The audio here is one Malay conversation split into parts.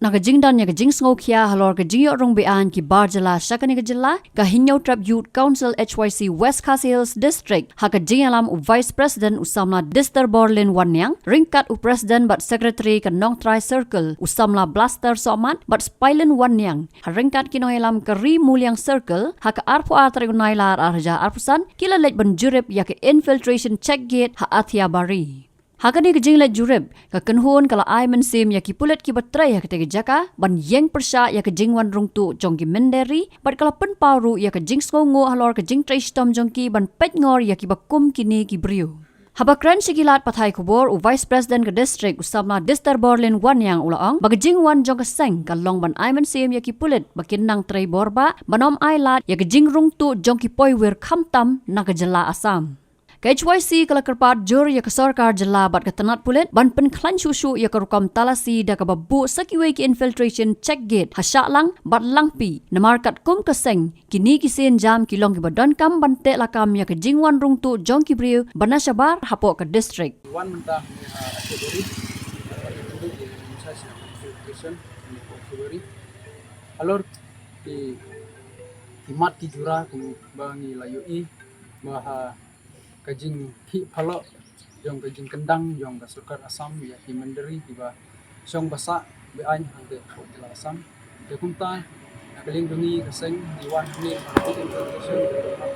Nakajing dan ya kajing sngokia halor kajing yo rong bean ki barjala shakani kajila ka Hinyo Trap Youth Council HYC West Khasi Hills District ha kajing alam u Vice President usamla Dister Borlin Wanyang ringkat u President but Secretary ka Nong Tri Circle usamla Blaster Somat but Spailen Wanyang ha ringkat kino alam ka Ri Mulyang Circle ha ka arpo atri unailar arja arpusan kila lej banjurip ya ka Infiltration Check Gate ha Athia Bari. Hakani kejing let jurib ka kenhun kala ai mensim ya ki pulet ki batrai ya ketega jaka ban yeng persya ya kejing wan rung tu jong ki menderi bat kala pen paru ya kejing sngongo halor kejing tristom jong ki ban pet ngor ya ki bakum kini ki brio. Habakran sigilat pathai kubor u Vice President ke district usamla Dister Borlin Wanyang ulaong bagajing wan jong ka seng kalong ban ai mensim ya ki pulet bakin nang trai borba banom ai lat ya kejing rung tu jong ki poiwer khamtam na kejela Asam. KHYC kala kerpat jur ya ke sarkar jela bat ketenat pulit ban penklan susu ya ke rukam talasi da ke babu sakiwe ki infiltration check gate hasyak lang bat langpi namarkat kum keseng kini kisen jam kilong ki badan kam bante lakam ya ke jingwan rung tu jong ki briu banasyabar hapok ke district wan mentah Februari infiltration Februari alor di mat ki jura ku bangi layui maha kajing ki phalok jong kajing kendang jong ka surkar Asam ya ki menderi tiba song basa be an hangte hotel Asam de kumta kaling dungi keseng diwan ni infiltration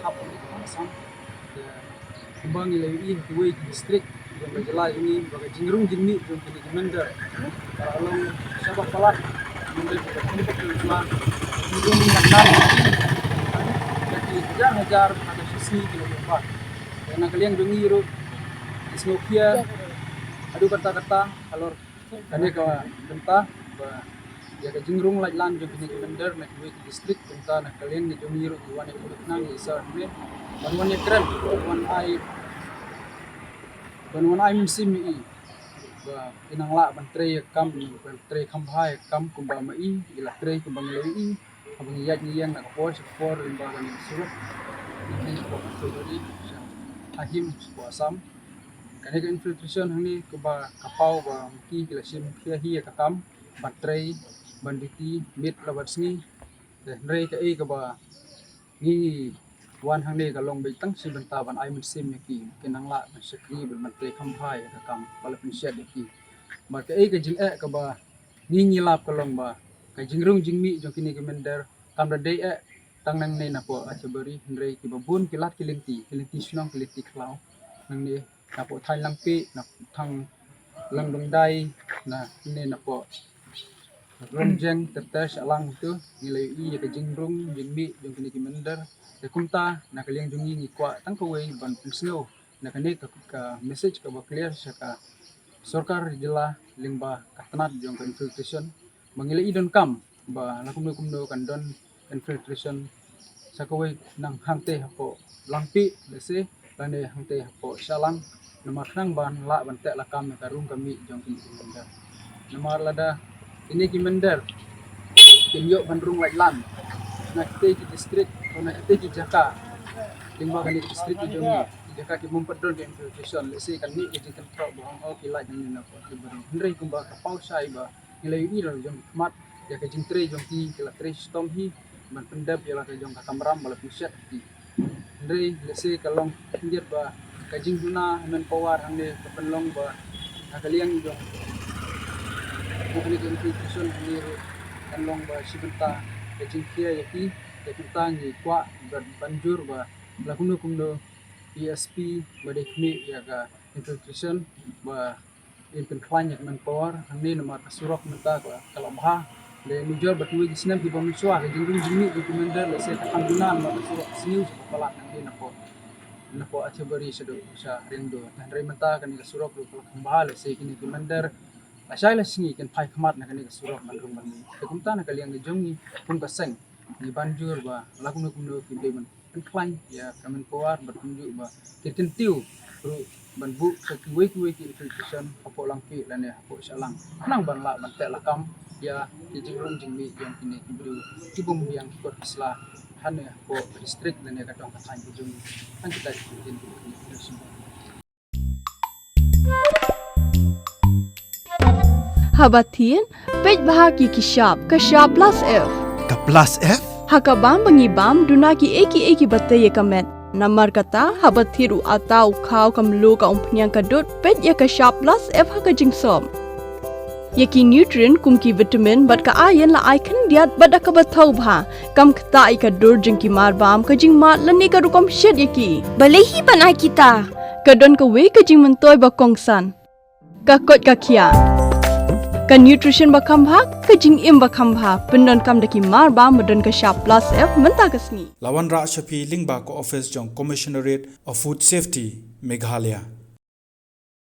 khap ni Asam de kumbang ilai tuwe district jong ka jela ini bagai jingrung jinmi jong ki mender along sabak palat menderi ka kumpa Islam jingrung naknan jadi hajar ada sisi kilometer karena kalian dengi ro ismokia adu kata-kata alor kane ka benta ba ya ka jingrung lajlan jo kini bender na kuwi district benta na kalian ni dengi ro diwan ni nang isa ne banwan keren banwan ai musim ni ba inang la bantre kam bantre khambai kam kumba mai ila tre kumbang lei abang yat ni yang nak por rimba ni surat ni ko jadi ahim ko Asam kane ka infiltration hani ko ba kapau ba ki kilasim kia hi ka kam batray banditi mit lawats ni de rei ka e ka ba ni wan hang ka long beitang si benta ban ai musim ki kinang la sekri bel mate khamphai ka kam palapin shed ki mar ka e ka jing ka ba ni nyilap ka long ba ka jingrung jingmi jong kini ka mender kam da dei tang nang ne na po achebari rei ki babun kilat kilinti sunong kilinti klau nang ne na po thai langpi na thang langdong dai na ne na po ronjeng tetes alang tu ngilai i ka jingrung jingmi jong kini ki mender de kumta na kaliang jungi ni kwa tang ko wei ban snow na kane ka message ka ba clear sa ka sarkar jela lingba katanat jong ka infiltration mangilai i don kam ba lakum kan don infiltration sa kawai nang hangte hapo langpi lese lane hangte hapo salang namar nang ban la bante lakam ka rum kami jong kini mender namar lada ini ki mender kinyo bandrung lailan na kite ki district na kite ki jaka lingba kan district jong ki jaka ki mumpedon ke infiltration lese kan ni ki kontrol bohong o kilaj ni na ko bari hendrei kumba ka pausai ba nilai ni jong mat ya ka jingtre jong ki kila tre stom hi ban pendap ya ka jong ka kamram bala puset ki ndrei lese kalong hindir ba ka jingduna men power hande ka penlong ba kaliang jong bukli infiltration ni kanlong ba sibenta ka jingkia ya ki ka kita ni kwa banjur ba lakunu kumno ESP ba dekmi ya ka infiltration ba in penklanya men power hande nomor kasurok menta kalau bah le nujur batui gisnam ki pamiswa ke jingrung jingmi ki commander le se kandunan ma surat siniu kepala nanti napo achebari sedo sa rendo tan rementa kan ka surok lu kembal le se kini commander asai le singi kan pai khamat na kan ka surok man rum man ke kumta na kaliang ni jongi pun kaseng ni banjur ba lakunu kumno ki deman klan ya kamen power bertunjuk ba kekentiu ru banbu ke kuwe ki infiltration apo langpi lane apo salang nang ban la ban tek lakam ya jingrung jingmi yang kini kibru kibum yang ikut islah hanya po district dan ya kadang katang jung kan kita bikin semua Habatin pej bahagi ki sharp plus F. Ka plus F? Haka bam bangi bam dunaki eki bataye kamet. Namar kata habat thiru atau kau kamlu ka umpnyang kadut pej ya ka sharp plus F haka jingsom. Yaki nutrient kum ki vitamin bat ka iron la icon diat bat ka bathau bha kam khta ka dur jing ki mar bam ka jing mat lani ka rukom shed yaki. Balehi banai kita. Kadon ka we ka jing mentoy ba kongsan. Ka kot ka kia. Ka nutrition ba khambha ka jing im ba khambha pendon kam daki mar bam medon ka sharp plus F menta kasni. Lawan Ra Shafi Lingba ko office jong Commissionerate of Food Safety Meghalaya.